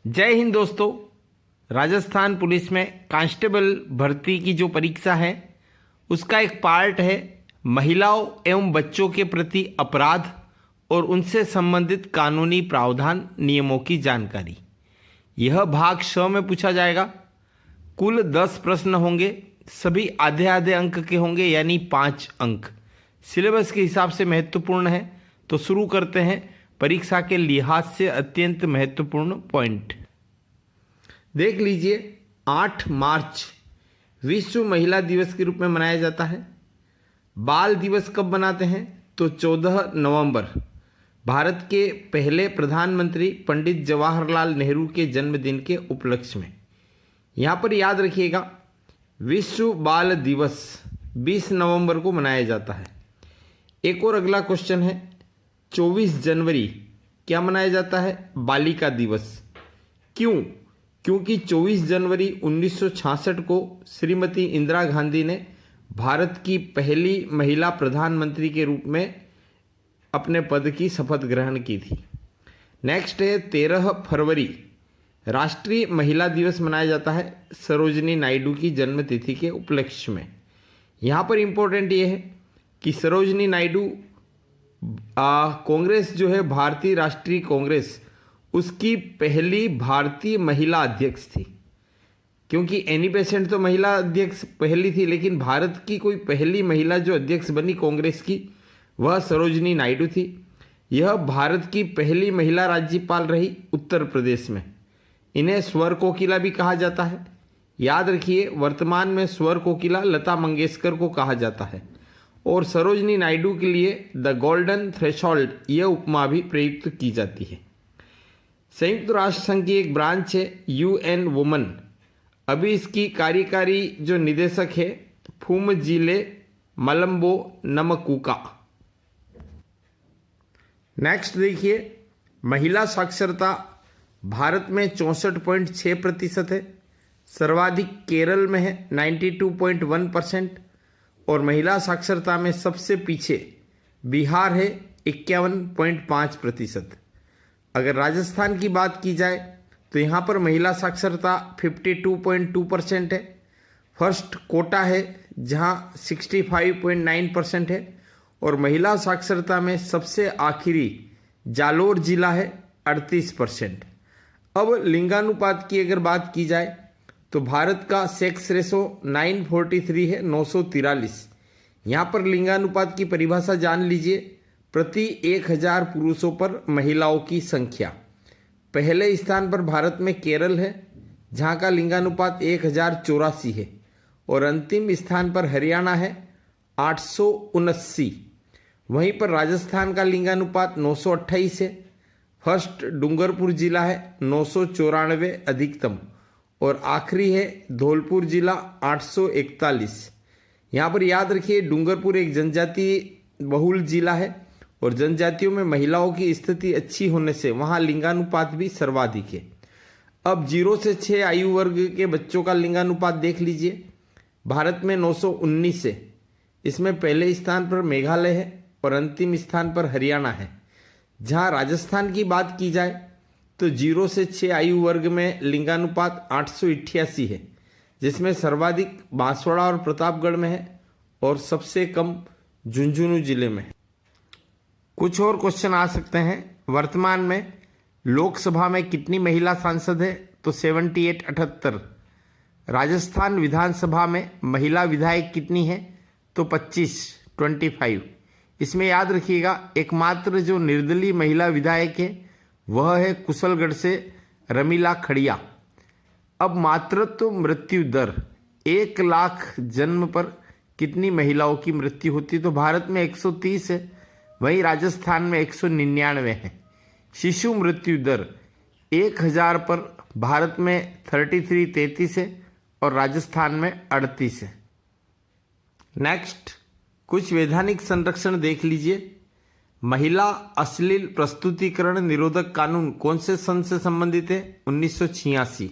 जय हिंद दोस्तों। राजस्थान पुलिस में कांस्टेबल भर्ती की जो परीक्षा है उसका एक पार्ट है महिलाओं एवं बच्चों के प्रति अपराध और उनसे संबंधित कानूनी प्रावधान नियमों की जानकारी। यह भाग 6 में पूछा जाएगा। कुल 10 प्रश्न होंगे, सभी आधे आधे अंक के होंगे यानी 5 अंक। सिलेबस के हिसाब से महत्वपूर्ण है। तो शुरू करते हैं परीक्षा के लिहाज से अत्यंत महत्वपूर्ण पॉइंट। देख लीजिए, 8 मार्च विश्व महिला दिवस के रूप में मनाया जाता है। बाल दिवस कब मनाते हैं? तो 14 नवंबर भारत के पहले प्रधानमंत्री पंडित जवाहरलाल नेहरू के जन्मदिन के उपलक्ष्य में। यहाँ पर याद रखिएगा, विश्व बाल दिवस 20 नवंबर को मनाया जाता है। एक और अगला क्वेश्चन है, 24 जनवरी क्या मनाया जाता है? बालिका दिवस। क्यों? क्योंकि 24 जनवरी 1966 को श्रीमती इंदिरा गांधी ने भारत की पहली महिला प्रधानमंत्री के रूप में अपने पद की शपथ ग्रहण की थी। नेक्स्ट है 13 फरवरी राष्ट्रीय महिला दिवस मनाया जाता है सरोजिनी नायडू की जन्मतिथि के उपलक्ष्य में। यहाँ पर इम्पोर्टेंट ये है कि सरोजिनी नायडू कांग्रेस जो है, भारतीय राष्ट्रीय कांग्रेस, उसकी पहली भारतीय महिला अध्यक्ष थी। क्योंकि एनी बेसेंट तो महिला अध्यक्ष पहली थी, लेकिन भारत की कोई पहली महिला जो अध्यक्ष बनी कांग्रेस की वह सरोजिनी नायडू थी। यह भारत की पहली महिला राज्यपाल रही उत्तर प्रदेश में। इन्हें स्वर कोकिला भी कहा जाता है। याद रखिए, वर्तमान में स्वर कोकिला लता मंगेशकर को कहा जाता है और सरोजिनी नायडू के लिए द गोल्डन थ्रेशोल्ड यह उपमा भी प्रयुक्त की जाती है। संयुक्त राष्ट्र संघ की एक ब्रांच है UN वुमन। अभी इसकी कार्यकारी जो निदेशक है फूमजीले मलम्बो नमकुका। नेक्स्ट देखिए, महिला साक्षरता भारत में 64.6% है। सर्वाधिक केरल में है 92.1% और महिला साक्षरता में सबसे पीछे बिहार है 51.5%। अगर राजस्थान की बात की जाए तो यहाँ पर महिला साक्षरता 52.2% है। फर्स्ट कोटा है जहाँ 65.9% है और महिला साक्षरता में सबसे आखिरी जालोर जिला है 38%। अब लिंगानुपात की अगर बात की जाए तो भारत का सेक्स रेशो 943 है 943। यहाँ पर लिंगानुपात की परिभाषा जान लीजिए, प्रति 1000 पुरुषों पर महिलाओं की संख्या। पहले स्थान पर भारत में केरल है जहाँ का लिंगानुपात 1084 है और अंतिम स्थान पर हरियाणा है 879। वहीं पर राजस्थान का लिंगानुपात 928 है। फर्स्ट डूंगरपुर जिला है 994 अधिकतम और आखिरी है धौलपुर जिला 841। यहाँ पर याद रखिए, डूंगरपुर एक जनजातीय बहुल जिला है और जनजातियों में महिलाओं की स्थिति अच्छी होने से वहाँ लिंगानुपात भी सर्वाधिक है। अब 0 से 6 आयु वर्ग के बच्चों का लिंगानुपात देख लीजिए। भारत में 919 है। इसमें पहले स्थान पर मेघालय है और अंतिम स्थान पर हरियाणा है। जहाँ राजस्थान की बात की जाए तो 0 से 6 आयु वर्ग में लिंगानुपात 888 है, जिसमें सर्वाधिक बांसवाड़ा और प्रतापगढ़ में है और सबसे कम झुंझुनू जिले में है। कुछ और क्वेश्चन आ सकते हैं। वर्तमान में लोकसभा में कितनी महिला सांसद है? तो 78। राजस्थान विधानसभा में महिला विधायक कितनी है? तो 25। इसमें याद रखिएगा, एकमात्र जो निर्दलीय महिला विधायक है वह है कुशलगढ़ से रमीला खड़िया। अब मातृत्व मृत्यु दर 1 लाख जन्म पर कितनी महिलाओं की मृत्यु होती है? तो भारत में 130 है, वहीं राजस्थान में 199 है। शिशु मृत्यु दर 1000 पर भारत में 33 है और राजस्थान में 38 है। नेक्स्ट, कुछ वैधानिक संरक्षण देख लीजिए। महिला अश्लील प्रस्तुतिकरण निरोधक कानून कौन से सन से संबंधित है? 1986।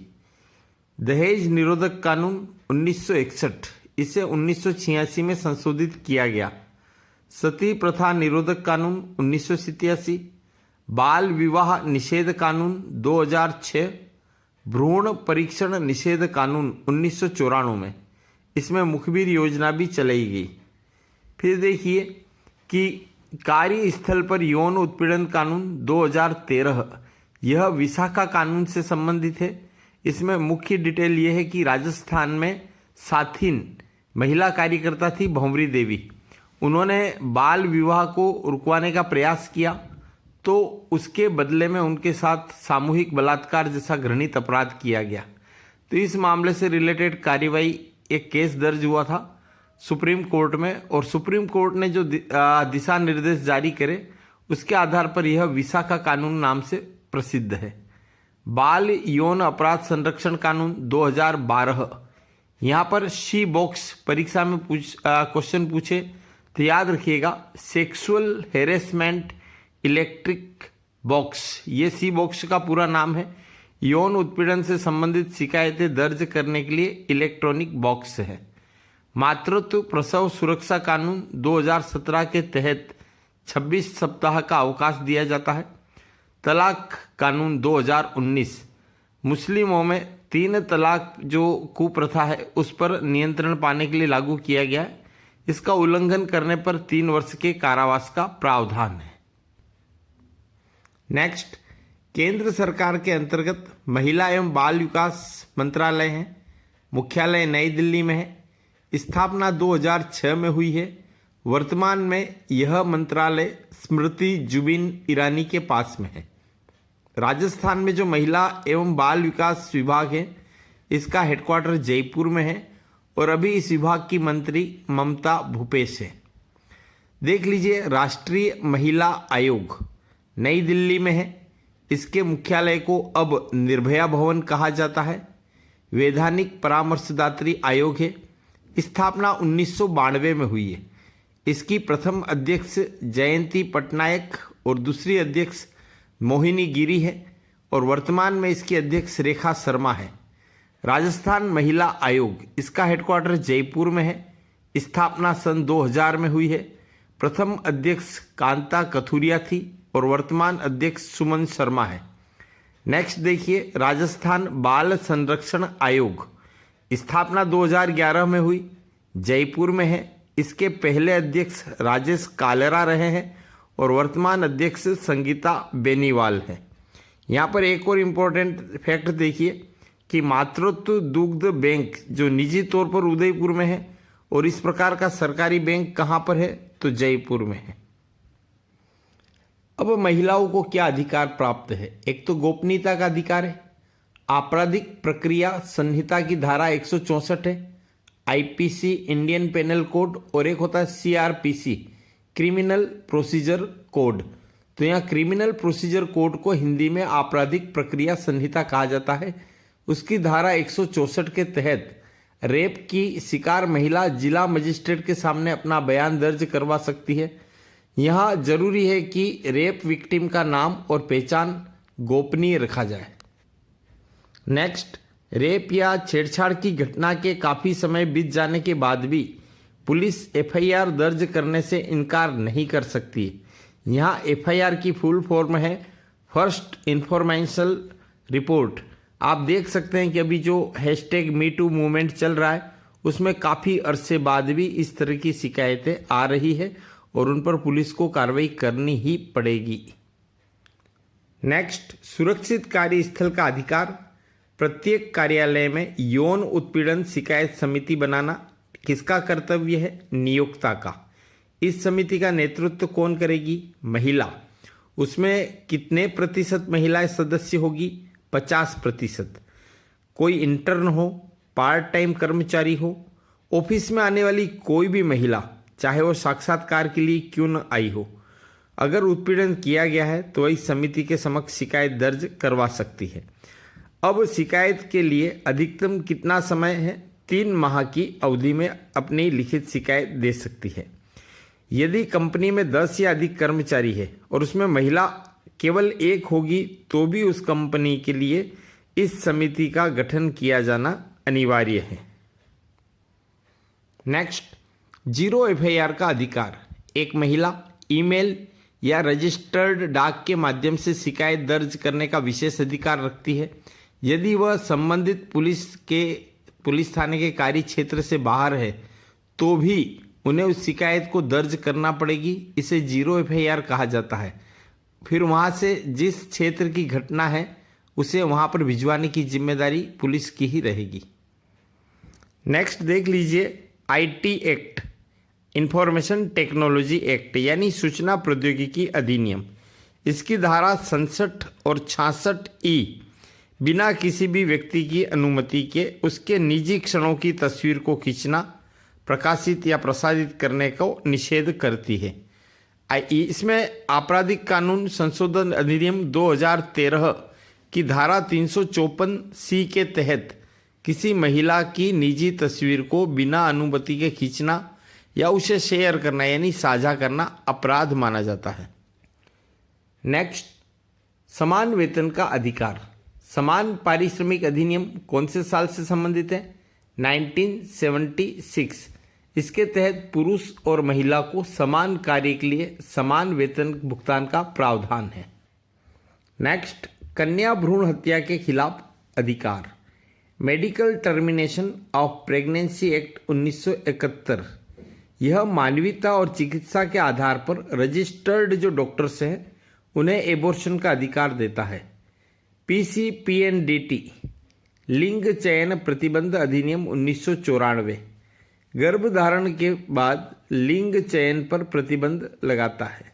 दहेज निरोधक कानून 1961, इसे 1986 में संशोधित किया गया। सती प्रथा निरोधक कानून 1987, बाल विवाह निषेध कानून 2006, भ्रूण परीक्षण निषेध कानून 1994 में, इसमें मुखबिर योजना भी चलाई गई। फिर देखिए कि कार्यस्थल पर यौन उत्पीड़न कानून 2013, यह विशाखा कानून से संबंधित है। इसमें मुख्य डिटेल यह है कि राजस्थान में साथिन महिला कार्यकर्ता थी भंवरी देवी, उन्होंने बाल विवाह को रुकवाने का प्रयास किया, तो उसके बदले में उनके साथ सामूहिक बलात्कार जैसा घृणित अपराध किया गया। तो इस मामले से रिलेटेड कार्यवाही एक केस दर्ज हुआ था सुप्रीम कोर्ट में, और सुप्रीम कोर्ट ने जो दिशा निर्देश जारी करे उसके आधार पर यह विशाखा कानून नाम से प्रसिद्ध है। बाल यौन अपराध संरक्षण कानून 2012, यहाँ पर शी बॉक्स परीक्षा में क्वेश्चन पूछे तो याद रखिएगा, सेक्सुअल हेरेसमेंट इलेक्ट्रिक बॉक्स, ये सी बॉक्स का पूरा नाम है। यौन उत्पीड़न से संबंधित शिकायतें दर्ज करने के लिए इलेक्ट्रॉनिक बॉक्स है। मातृत्व प्रसव सुरक्षा कानून 2017 के तहत 26 सप्ताह का अवकाश दिया जाता है। तलाक कानून 2019, मुस्लिमों में 3 तलाक जो कुप्रथा है उस पर नियंत्रण पाने के लिए लागू किया गया है। इसका उल्लंघन करने पर 3 वर्ष के कारावास का प्रावधान है। नेक्स्ट, केंद्र सरकार के अंतर्गत महिला एवं बाल विकास मंत्रालय है, मुख्यालय नई दिल्ली में है, स्थापना 2006 में हुई है। वर्तमान में यह मंत्रालय स्मृति जुबिन ईरानी के पास में है। राजस्थान में जो महिला एवं बाल विकास विभाग है इसका हेडक्वार्टर जयपुर में है, और अभी इस विभाग की मंत्री ममता भूपेश है। देख लीजिए, राष्ट्रीय महिला आयोग नई दिल्ली में है, इसके मुख्यालय को अब निर्भया भवन कहा जाता है। वैधानिक परामर्शदात्री आयोग है, स्थापना 1992 में हुई है। इसकी प्रथम अध्यक्ष जयंती पटनायक और दूसरी अध्यक्ष मोहिनी गिरी है, और वर्तमान में इसकी अध्यक्ष रेखा शर्मा है। राजस्थान महिला आयोग, इसका हेडक्वार्टर जयपुर में है, स्थापना सन 2000 में हुई है। प्रथम अध्यक्ष कांता कथुरिया थी और वर्तमान अध्यक्ष सुमन शर्मा है। नेक्स्ट देखिए, राजस्थान बाल संरक्षण आयोग, स्थापना 2011 में हुई, जयपुर में है। इसके पहले अध्यक्ष राजेश कालेरा रहे हैं और वर्तमान अध्यक्ष संगीता बेनीवाल है। यहाँ पर एक और इम्पोर्टेंट फैक्ट देखिए कि मातृत्व दुग्ध बैंक जो निजी तौर पर उदयपुर में है, और इस प्रकार का सरकारी बैंक कहाँ पर है, तो जयपुर में है। अब महिलाओं को क्या अधिकार प्राप्त है? एक तो गोपनीयता का अधिकार है, आपराधिक प्रक्रिया संहिता की धारा 164 है, आईपीसी इंडियन पेनल कोड, और एक होता है सीआरपीसी क्रिमिनल प्रोसीजर कोड। तो यहाँ क्रिमिनल प्रोसीजर कोड को हिंदी में आपराधिक प्रक्रिया संहिता कहा जाता है। उसकी धारा 164 के तहत रेप की शिकार महिला जिला मजिस्ट्रेट के सामने अपना बयान दर्ज करवा सकती है। यहाँ जरूरी है कि रेप विक्टिम का नाम और पहचान गोपनीय रखा जाए। नेक्स्ट, रेप या छेड़छाड़ की घटना के काफ़ी समय बीत जाने के बाद भी पुलिस एफआईआर दर्ज करने से इनकार नहीं कर सकती। यहाँ एफआईआर की फुल फॉर्म है फर्स्ट इन्फॉर्मेशनल रिपोर्ट। आप देख सकते हैं कि अभी जो #MeToo मूवमेंट चल रहा है उसमें काफ़ी अरसे बाद भी इस तरह की शिकायतें आ रही है, और उन पर पुलिस को कार्रवाई करनी ही पड़ेगी। नेक्स्ट, सुरक्षित कार्यस्थल का अधिकार। प्रत्येक कार्यालय में यौन उत्पीड़न शिकायत समिति बनाना किसका कर्तव्य है? नियोक्ता का। इस समिति का नेतृत्व कौन करेगी? महिला। उसमें कितने प्रतिशत महिलाएं सदस्य होगी? 50%। कोई इंटर्न हो, पार्ट टाइम कर्मचारी हो, ऑफिस में आने वाली कोई भी महिला, चाहे वो साक्षात्कार के लिए क्यों न आई हो, अगर उत्पीड़न किया गया है तो इस समिति के समक्ष शिकायत दर्ज करवा सकती है। अब शिकायत के लिए अधिकतम कितना समय है? 3 माह की अवधि में अपनी लिखित शिकायत दे सकती है। यदि कंपनी में 10 या अधिक कर्मचारी है और उसमें महिला केवल 1 होगी तो भी उस कंपनी के लिए इस समिति का गठन किया जाना अनिवार्य है। नेक्स्ट, 0 एफआईआर का अधिकार। एक महिला ईमेल या रजिस्टर्ड डाक के माध्यम से शिकायत दर्ज करने का विशेष अधिकार रखती है। यदि वह संबंधित पुलिस थाने के कार्य क्षेत्र से बाहर है तो भी उन्हें उस शिकायत को दर्ज करना पड़ेगी। इसे 0 FIR कहा जाता है। फिर वहाँ से जिस क्षेत्र की घटना है उसे वहाँ पर भिजवाने की जिम्मेदारी पुलिस की ही रहेगी। नेक्स्ट देख लीजिए IT act, information technology act यानी सूचना प्रौद्योगिकी अधिनियम। इसकी धारा 67 और 66E बिना किसी भी व्यक्ति की अनुमति के उसके निजी क्षणों की तस्वीर को खींचना, प्रकाशित या प्रसारित करने को निषेध करती है। इसमें आपराधिक कानून संशोधन अधिनियम 2013 की धारा 354C के तहत किसी महिला की निजी तस्वीर को बिना अनुमति के खींचना या उसे शेयर करना यानी साझा करना अपराध माना जाता है। नेक्स्ट, समान वेतन का अधिकार। समान पारिश्रमिक अधिनियम कौन से साल से संबंधित है? 1976। इसके तहत पुरुष और महिला को समान कार्य के लिए समान वेतन भुगतान का प्रावधान है। नेक्स्ट, कन्या भ्रूण हत्या के खिलाफ अधिकार। Medical termination of pregnancy act 1971। यह मानवीयता और चिकित्सा के आधार पर रजिस्टर्ड जो डॉक्टर्स हैं उन्हें एबॉर्शन का अधिकार देता है। PCPNDT लिंग चयन प्रतिबंध अधिनियम 1994 गर्भधारण के बाद लिंग चयन पर प्रतिबंध लगाता है।